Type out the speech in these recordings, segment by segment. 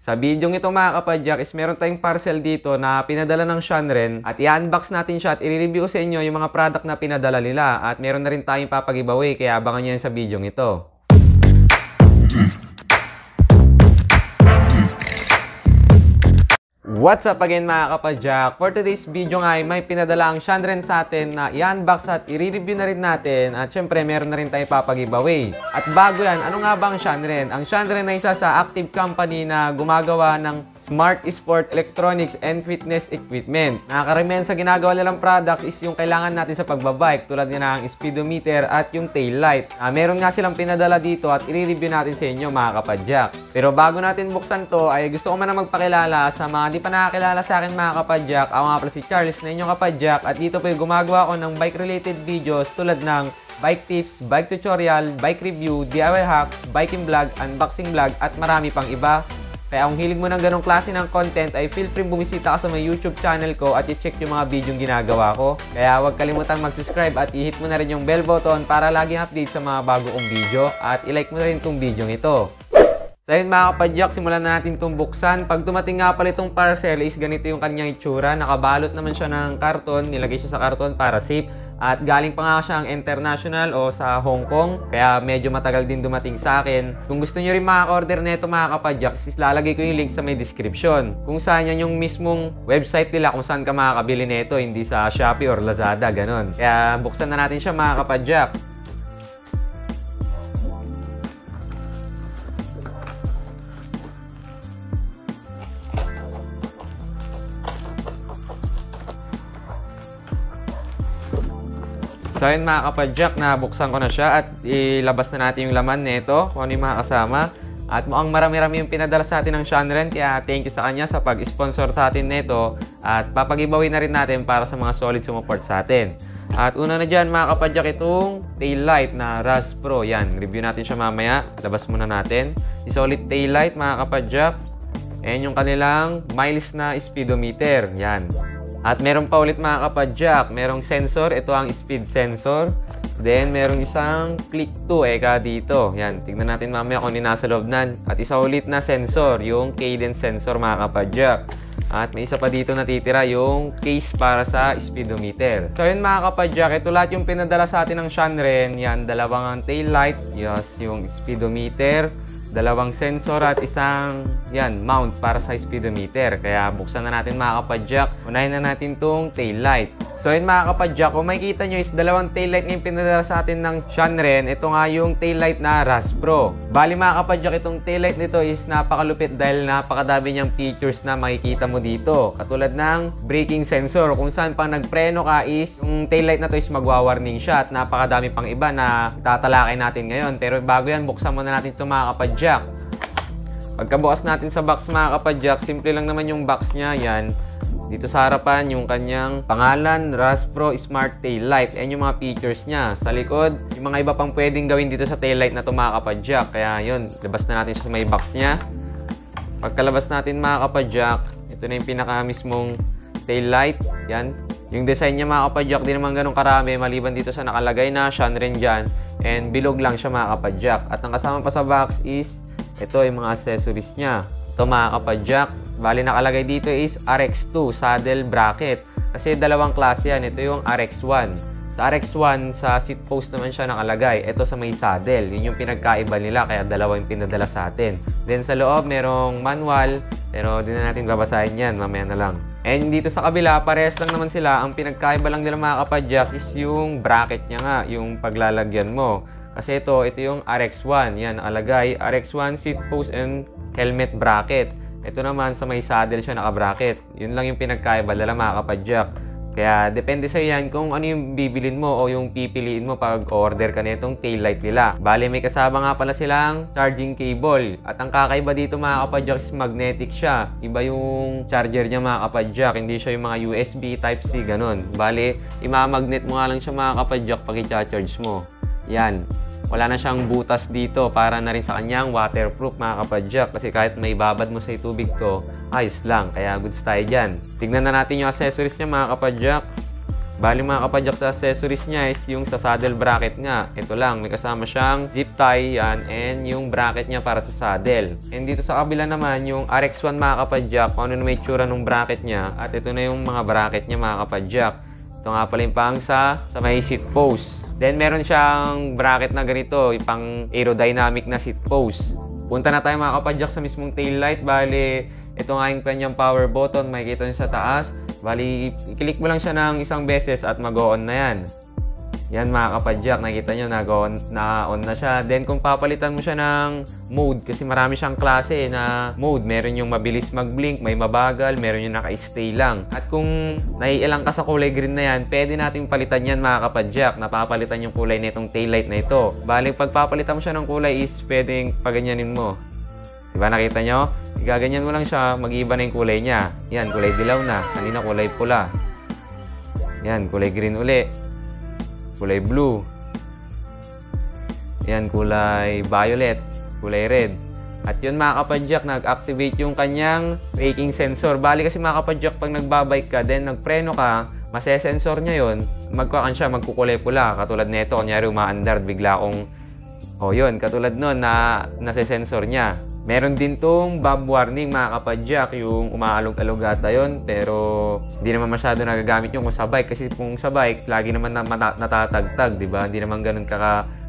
Sa video ito mga kapadyak is meron tayong parcel dito na pinadala ng Shanren at i-unbox natin siya at i-review ko sa inyo yung mga product na pinadala nila at meron na rin tayong papag-giveaway kaya abangan nyo yan sa video ito. What's up again mga kapadyak? For today's video nga ay may pinadala ang Shanren sa atin na i-unbox at i-review na rin natin at syempre meron na rin tayong papag-giveaway. At bago yan, ano nga ba ang Shanren? Ang Shanren ay isa sa active company na gumagawa ng smart sport electronics and fitness equipment. Nakaramihan sa ginagawa nilang products is yung kailangan natin sa pagbabike tulad nga ng speedometer at yung tail light. Meron nga silang pinadala dito at i-review natin sa inyo mga kapadyak. Pero bago natin buksan to ay gusto ko muna magpakilala sa mga di pa nakakilala sa akin mga kapadyak. Ako nga pala si Charles na inyong kapadyak at dito po gumagawa ko ng bike related videos tulad ng bike tips, bike tutorial, bike review, DIY hacks, biking vlog, unboxing vlog at marami pang iba. Kaya kung hilig mo ng ganong klase ng content ay feel free bumisita ka sa my YouTube channel ko at i-check yung mga video yung ginagawa ko. Kaya huwag kalimutang mag-subscribe at i-hit mo na rin yung bell button para laging update sa mga bago kong video at i-like mo na rin itong video ito. So yun mga kapadyak, simulan na natin itong buksan. Pag dumating nga pala itong parcel is ganito yung kanyang itsura. Nakabalot naman siya ng karton, nilagay siya sa karton para safe. At galing pa nga siyang international o sa Hong Kong. Kaya medyo matagal din dumating sa akin. Kung gusto nyo rin maka-order nito mga kapadyak, is lalagay ko yung link sa may description. Kung saan yan yung mismong website nila kung saan ka makakabili nito, hindi sa Shopee or Lazada, ganon. Kaya buksan na natin siya mga kapadyak. So yun mga kapadyak, nabuksan ko na siya at ilabas na natin yung laman nito kung ano yung mga kasama. At mukhang marami-rami yung pinadala sa atin ng Shanren kaya thank you sa kanya sa pag-sponsor sa atin nito at papag-giveaway na rin natin para sa mga solid sumuport sa atin. At una na dyan mga kapadyak itong tail light na RAS Pro. Yan, review natin siya mamaya. Labas muna natin. Si solid tail light mga kapadyak. Ayan yung kanilang miles na speedometer. Yan. At meron pa ulit mga kapadyak, merong sensor, ito ang speed sensor. Then merong isang click to dito. Yan, tignan natin mamaya kung nasa loob nan. At isa ulit na sensor, yung cadence sensor mga kapadyak. At may isa pa dito natitira yung case para sa speedometer. So yun mga kapadyak, ito lahat yung pinadala sa atin ng Shanren. Yan, dalawang tail light, yes, yung speedometer, dalawang sensor at isang mount para sa speedometer. Kaya buksan na natin mga kapadyak. Unahin na natin tong tail light. So yun mga kapadyak, kung makikita nyo is dalawang tail light na yung pinadala sa atin ng Shanren. Ito nga yung tail light na RAS Pro. Bali mga kapadyak, itong tail light nito is napakalupit dahil napakadami niyang features na makikita mo dito. Katulad ng braking sensor kung saan pang nagpreno ka is yung tail light na to is magwa-warning siya at napakadami pang iba na tatalakay natin ngayon. Pero bago yan, buksan muna natin ito mga kapadyak. Pagkabukas natin sa box mga kapadyak, simple lang naman yung box niya. Yan. Dito sa harapan yung kanyang pangalan, RAS Pro Smart Tail Light. Ayan yung mga features niya. Sa likod, yung mga iba pang pwedeng gawin dito sa tail light na ito mga kapadyak. Kaya yun, labas na natin sa may box niya. Pagkalabas natin mga kapadyak, ito na yung pinaka mismong tail light. Yan. Yung design niya mga kapadyak, di naman ganun karami maliban dito sa nakalagay na Shanren dyan. And bilog lang siya mga kapadyak. At ang kasama pa sa box is ito yung mga accessories niya. Ito mga kapadyak. Bali nakalagay dito is RX2 saddle bracket. Kasi dalawang klase yan. Ito yung RX1. Sa RX1, sa seat post naman siya nakalagay. Ito sa may saddle. Yun yung pinagkaiba nila. Kaya dalawa yung pinadala sa atin. Then sa loob, merong manual. Pero di na natin babasahin yan. Mamaya na lang. And dito sa kabila, parehas lang naman sila. Ang pinagkaiba lang nila mga kapadyak is yung bracket niya nga. Yung paglalagyan mo. Kasi ito yung RX1. Yan, nakalagay. RX1 seat post and helmet bracket. Ito naman sa may saddle siya naka-bracket. Yun lang yung pinagkaiba nila mga kapadyak. Kaya depende sa yan kung ano yung bibilin mo o yung pipiliin mo pag order ka nitong tail light nila. Bale may kasama nga pala silang charging cable. At ang kakaiba dito mga kapadyak is magnetic siya. Iba yung charger niya mga kapadyak. Hindi siya yung mga USB Type-C ganun. Bale imamagnet mo nga lang siya mga kapadyak pag i-charge mo. Yan. Wala na siyang butas dito para na rin sa kanyang waterproof mga kapadyak. Kasi kahit may babad mo sa tubig to, ayos lang. Kaya goods tayo dyan. Tignan na natin yung accessories niya mga kapadyak. Bali mga kapadyak, sa accessories niya is yung sa saddle bracket nga. Ito lang, may kasama siyang zip tie yan and yung bracket niya para sa saddle. And dito sa kabila naman yung RX1 mga kapadyak, kung ano na may tsura ng bracket niya. At ito na yung mga bracket niya mga kapadyak. Ito nga pala yung pang sa may seat post. Then meron siyang bracket na ganito, yung pang aerodynamic na seat post. Punta na tayo mga kapadyak sa mismong tail light. Bali, ito nga yung kanyang power button, makikita nyo sa taas. Bali, i-click mo lang siya ng isang beses at mag-on na yan. Yan mga kapadyak, nakikita nyo, na-on na siya. Then kung papalitan mo siya ng mode, kasi marami siyang klase na mode. Meron yung mabilis mag-blink, may mabagal, meron yung naka-stay lang. At kung naiilang ka sa kulay green na yan, pwede natin palitan yan mga kapadyak. Napapalitan yung kulay na itong taillight na ito. Bali, pag papalitan mo siya ng kulay is pwedeng paganyanin mo. Diba nakita nyo? Gaganyan mo lang siya, mag-iiba na yung kulay niya. Yan, kulay dilaw na. Kanina kulay pula. Yan, kulay green uli. Kulay blue. Yan, kulay violet. Kulay red. At yun mga kapadyak, nag-activate yung kanyang braking sensor. Bali kasi mga kapadyak, pag nagbabike ka, then nagpreno ka, masesensor niya yun, magkukulay pula. Katulad nito, kunyari umaandar, bigla akong, yun, katulad nun na nasesensor niya. Meron din tong bob warning mga kapadyak, yung umaalog-alog ata yun, pero hindi naman masyado nagagamit yung kung sa bike. Kasi kung sa bike, lagi naman natatagtag, di ba? Hindi naman ganun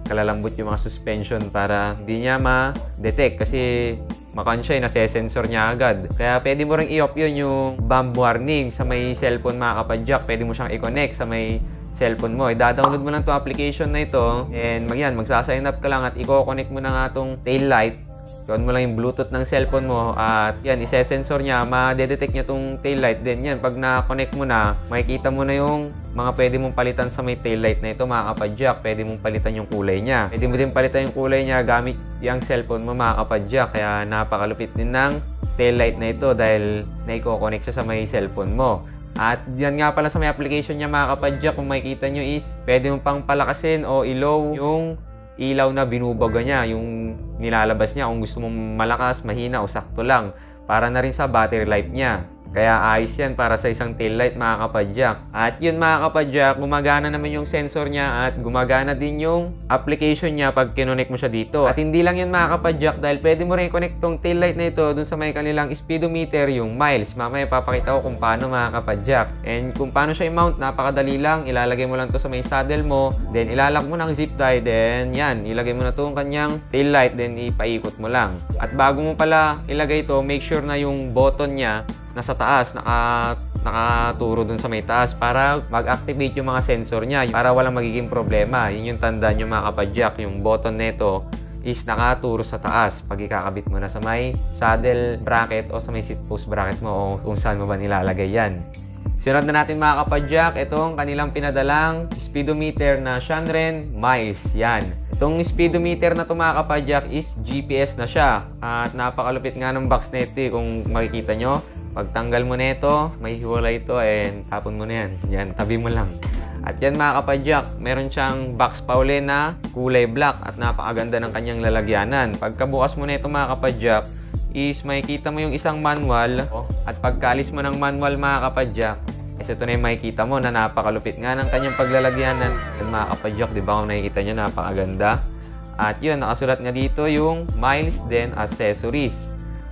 kalalambot yung mga suspension para hindi niya ma-detect. Kasi makansya, nasesensor niya agad. Kaya pwede mo rin i-off yun yung bob warning sa may cellphone mga kapadyak. Pwede mo siyang i-connect sa may cellphone mo. I-download mo lang itong application na ito and magsasign up ka lang at i-connect mo na nga itong tail light. Gawin mo lang yung Bluetooth ng cellphone mo at yan, isesensor niya, ma-detect niya itong taillight. Then yan, pag na-connect mo na, makikita mo na yung mga pwede mong palitan sa may taillight na ito mga kapadyak. Pwede mong palitan yung kulay niya. Pwede mo din palitan yung kulay niya gamit yung cellphone mo mga kapadyak. Kaya napakalupit din ng taillight na ito dahil na-connect siya sa may cellphone mo. At yan nga pala sa may application niya mga kapadyak, kung makikita nyo is pwede mo pang palakasin o i-low yung ilaw na binubaga niya, yung nilalabas niya kung gusto mong malakas, mahina o sakto lang, para na rin sa battery life niya. Kaya ayos yan para sa isang taillight mga kapadyak. At yun mga kapadyak, gumagana naman yung sensor niya at gumagana din yung application niya pag kinonect mo siya dito. At hindi lang yun mga kapadyak, dahil pwede mo rin connect tong taillight na ito dun sa may kanilang speedometer, yung miles. Mamaya papakita ko kung paano mga kapadyak. And kung paano siya i-mount, napakadali lang. Ilalagay mo lang to sa may saddle mo, then ilalak mo ng zip tie, then yan, ilagay mo na to ang kanyang taillight, then ipaikot mo lang. At bago mo pala ilagay ito, make sure na yung button niya nasa taas, nakaturo dun sa may taas para mag-activate yung mga sensor niya, para walang magiging problema. Yun yung tandaan nyo mga kapadyak, yung button nito is nakaturo sa taas pag ikakabit mo na sa may saddle bracket o sa may seat post bracket mo o kung saan mo ba nilalagay yan. Sunod na natin mga kapadyak, itong kanilang pinadalang speedometer na Shanren Miles. Yan. Itong speedometer na ito mga kapadyak is GPS na siya. At napakalupit nga ng box na ito kung makikita nyo. Pagtanggal mo na ito, may hiwalay ito and tapon mo na yan. Yan, tabi mo lang. At yan mga kapadyak, meron siyang box pa uli na kulay black at napakaganda ng kanyang lalagyanan. Pagkabukas mo na ito mga kapadyak, is makikita mo yung isang manual. At pagkalis mo ng manual mga kapadyak, is ito na yung makikita mo na napakalupit nga ng kanyang paglalagyanan. Yan mga kapadyak, di ba kung nakikita nyo, napakaganda. At yun, nakasulat nga dito yung miles then accessories.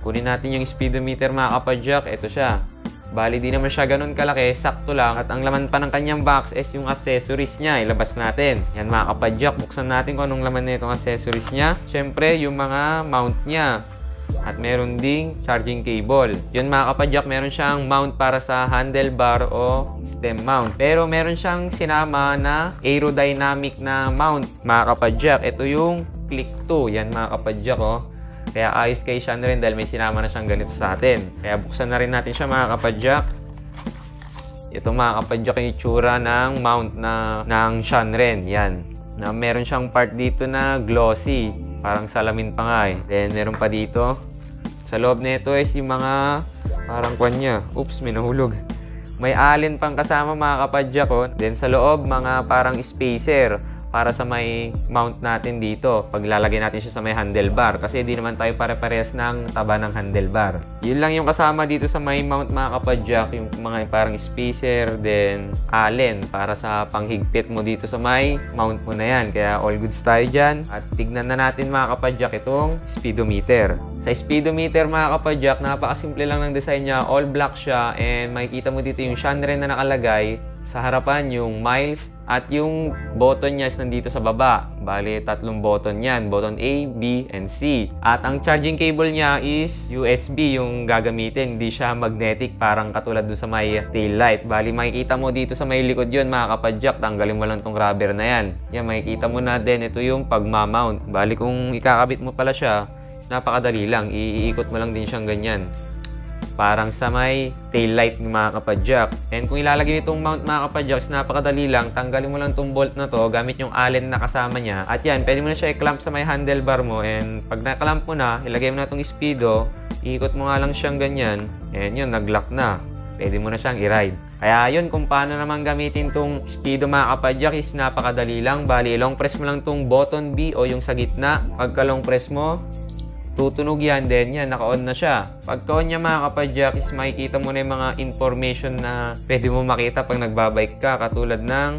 Kunin natin yung speedometer mga kapadyak, ito siya. Bali, di naman siya ganun kalaki, sakto lang. At ang laman pa ng kanyang box is yung accessories niya. Ilabas natin. Yan mga kapadyak, buksan natin kung anong laman na itong accessories niya. Siyempre, yung mga mount niya. At meron ding charging cable. Yun mga kapadyak, meron siyang mount para sa handlebar o stem mount. Pero meron siyang sinama na aerodynamic na mount mga kapadyak. Ito yung click 2. Yan mga kapadyak Kaya ayos kay Shanren dahil may sinama na siyang ganito sa atin. Kaya buksan na rin natin siya mga kapadyak. Ito mga kapadyak yung itsura ng mount ng Shanren. Yan. Na meron siyang part dito na glossy. Parang salamin pa nga eh. Then meron pa dito. Sa loob nito is yung mga parang kanya. Oops, may nahulog. May allen pang kasama mga kapadyak Then sa loob mga parang spacer para sa may mount natin dito. Pag lalagay natin siya sa may handlebar. Kasi di naman tayo pare-parehas ng taba ng handlebar. Yun lang yung kasama dito sa may mount mga kapadyak. Yung mga parang spacer, then allen para sa panghigpit mo dito sa may mount mo na yan. Kaya all goods tayo dyan. At tignan na natin mga kapadyak itong speedometer. Sa speedometer mga kapadyak, napakasimple lang ng design niya. All black siya and makikita mo dito yung Shanren na nakalagay. Sa harapan yung miles at yung button niya is nandito sa baba. Bali, 3 button yan. Button A, B, and C. At ang charging cable niya is USB yung gagamitin. Hindi siya magnetic parang katulad dun sa may tail light. Bali, makikita mo dito sa may likod yun mga kapadyak. Tanggalin mo lang tong rubber na yan. Yan, makikita mo na din. Ito yung pagmamount. Bali, kung ikakabit mo pala siya, napakadali lang. Iikot mo lang din siyang ganyan. Parang sa may tail light ng mga kapadyak. And kung ilalagay itong mount mga kapadyak, napakadali lang. Tanggalin mo lang itong bolt na to gamit yung allen na kasama niya. At yan, pwede mo na siya i-clamp sa may handlebar mo. And pag na-clamp mo na, ilagay mo na itong speedo. Iikot mo nga lang siyang ganyan. And yun, nag-lock na. Pwede mo na siyang i-ride. Kaya yun, kung paano naman gamitin itong speedo mga kapadyak is napakadali lang. Bali, long press mo lang itong button B o yung sa gitna. Pagka long press mo, tutunog yan, then yan, naka-on na siya. Pagka-on niya mga kapadyak is makikita mo na yung mga information na pwede mo makita pag nagbabike ka. Katulad ng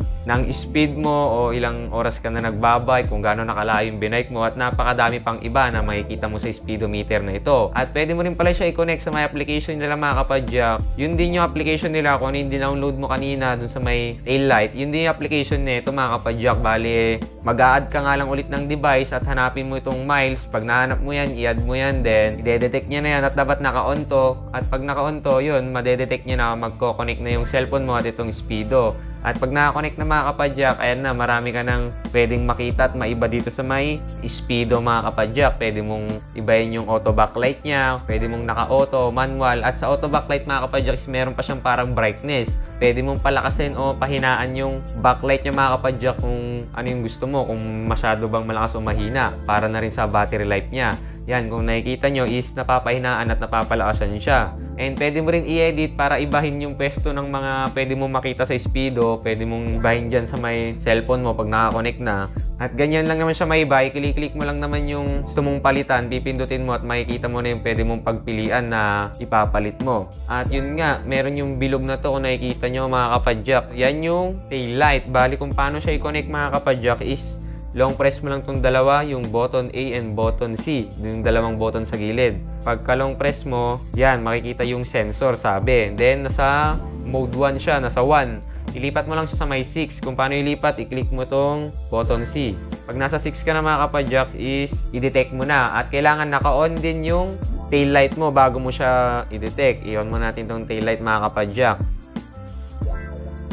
speed mo o ilang oras ka na nagbabike, kung gaano nakalayo yung binike mo, at napakadami pang iba na makikita mo sa speedometer na ito. At pwede mo rin pala siya i-connect sa may application nila mga kapadyak. Yun din yung application nila kung ano yung dinownload mo kanina dun sa may tail light. Yun din yung application nito mga kapadyak. Bali, mag-a-add ka nga lang ulit ng device at hanapin mo itong miles. Pag nahanap mo yan, i-add mo yan, then i-detect niya na yan at dapat naka-on to. At pag naka-on to, yun, madedetect niya na magko-connect na yung cellphone mo at itong speedo. At pag naka-connect na mga kapadyak, ayan na, marami ka nang pwedeng makita at maiba dito sa may speedo mga kapadyak. Pwede mong ibahin yung auto backlight niya, pwede mong naka-auto, manual. At sa auto backlight mga kapadyak, meron pa siyang parang brightness. Pwede mong palakasin o pahinaan yung backlight niya mga kapadyak kung ano yung gusto mo, kung masyado bang malakas o mahina, para na rin sa battery life niya. Yan, kung nakikita nyo is napapahinaan at napapalakasan siya. And pwede mo rin i-edit para ibahin yung pwesto ng mga pwede mong makita sa speedo. Pwede mong ibahin dyan sa may cellphone mo pag nakakonect na. At ganyan lang naman siya maiba. I-click mo lang naman yung gusto mong palitan. Pipindutin mo at makikita mo na yung pwede mong pagpilian na ipapalit mo. At yun nga, meron yung bilog na to kung nakikita nyo mga kapadyak. Yan yung tail light. Bali kung paano siya i-connect mga kapadyak is long press mo lang itong dalawa, yung button A and button C, yung dalawang button sa gilid. Pagka long press mo, yan, makikita yung sensor, sabi. Then, nasa mode 1 siya, nasa 1. Ilipat mo lang siya sa may 6. Kung paano ilipat, i-click mo itong button C. Pag nasa 6 ka na mga kapadyak is, i-detect mo na. At kailangan naka-on din yung tail light mo bago mo siya i-detect. I-on mo natin itong tail light mga kapadyak.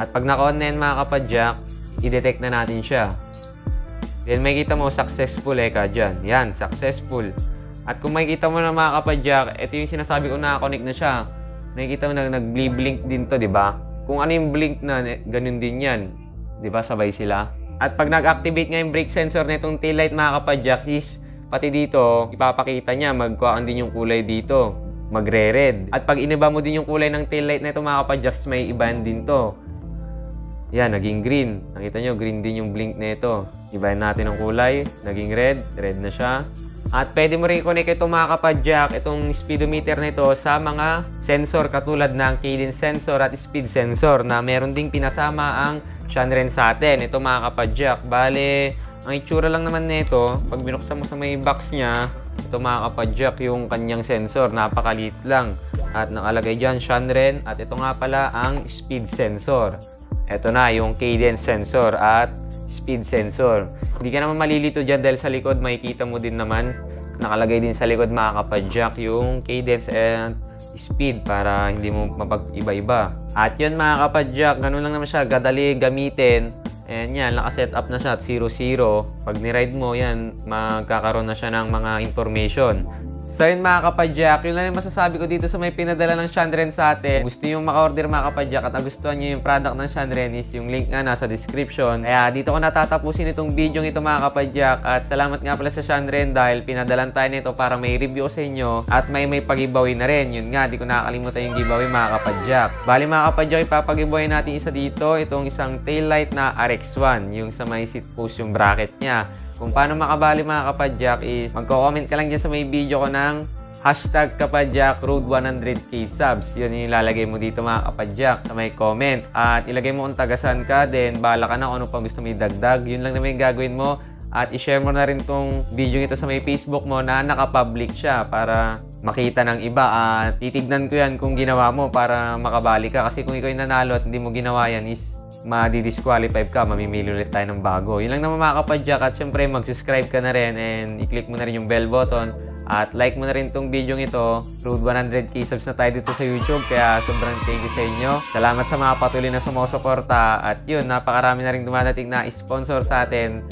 At pag naka-on na yan mga kapadyak, i-detect na natin siya. Then makikita mo successful ka dyan. Yan, successful. At kung makikita mo na mga kapadyak, ito yung sinasabi ko na-connect na siya. Makikita mo na nag-blink din to, di ba? Kung ano yung blink na, ganun din yan. Di ba? Sabay sila. At pag nag-activate nga yung brake sensor na itong tail light mga kapadyak is, pati dito, ipapakita niya, magkuhaan din yung kulay dito. Magre-red. At pag iniba mo din yung kulay ng tail light na ito mga kapadyak, may ibahan din to. Yan, naging green. Nakita nyo, green din yung blink na ito. Ibahin natin ang kulay. Naging red. Red na siya. At pwede mo rin i-connect ito mga kapadyak, itong speedometer na ito sa mga sensor katulad ng cadence sensor at speed sensor na meron ding pinasama ang Shanren sa atin. Ito mga kapadyak. Bale, ang itsura lang naman nito, pag binuksan mo sa may box niya, ito mga kapadyak yung kanyang sensor. Napakaliit lang. At nakalagay dyan Shanren. At ito nga pala ang speed sensor. Ito na yung cadence sensor at speed sensor. Hindi ka naman malilito dyan dahil sa likod makikita mo din naman nakalagay din sa likod mga kapadyak yung cadence and speed para hindi mo mapag-iba-iba. At yun mga kapadyak, ganun lang naman siya, gadali gamitin. And yan, naka-set up na siya at 0-0. Pag ni-ride mo yan, magkakaroon na siya ng mga information. So yun mga kapadyak, yun lang yung masasabi ko dito sa may pinadala ng Shanren sa atin. Gusto nyo maka-order mga kapadyak at nagustuhan nyo yung product ng Shanren is yung link nga nasa description. Kaya dito ko natatapusin itong video ito mga kapadyak at salamat nga pala sa Shanren dahil pinadalan tayo nito para may review sa inyo at may pag-giveaway na rin. Yun nga, di ko nakakalimutan yung giveaway mga kapadyak. Bali mga kapadyak, ipapag-giveaway natin isa dito, itong isang taillight na RX1, yung sa may seat post yung bracket niya. Kung paano makabali mga kapadyak is magko-comment ka lang dyan sa may video ko ng hashtag kapadyak road 100k subs. Yun yung ilalagay mo dito mga kapadyak sa may comment. At ilagay mo kung tagasan ka, then bahala ka na kung ano pa gusto mo idagdag. Yun lang naman yung gagawin mo. At i-share mo na rin tong video ito sa may Facebook mo na naka-public siya para makita ng iba. At titignan ko yan kung ginawa mo para makabali ka. Kasi kung ikaw yung nanalo at hindi mo ginawa yan is madi-disqualify ka, mamimili ulit tayo ng bago. Yun lang naman mga kapadyak at syempre mag-subscribe ka na rin and i-click mo na rin yung bell button at like mo na rin itong video ito. Road 100k subs na tayo dito sa YouTube kaya sobrang thank you sa inyo. Salamat sa mga patuloy na sumusuporta at yun, napakarami na rin dumadating na sponsor sa atin.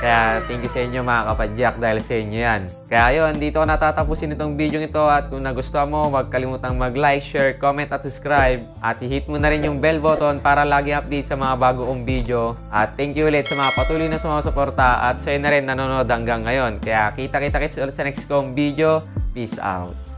Kaya thank you sa inyo mga kapadyak dahil sa inyo yan. Kaya yun, dito ko natatapusin itong video ito at kung nagustuhan mo, huwag kalimutang mag-like, share, comment at subscribe. At i-hit mo na rin yung bell button para lagi update sa mga bago kong video. At thank you ulit sa mga patuloy na sumusuporta at sa'yo na rin nanonood hanggang ngayon. Kaya kita-kits ulit sa next kong video. Peace out.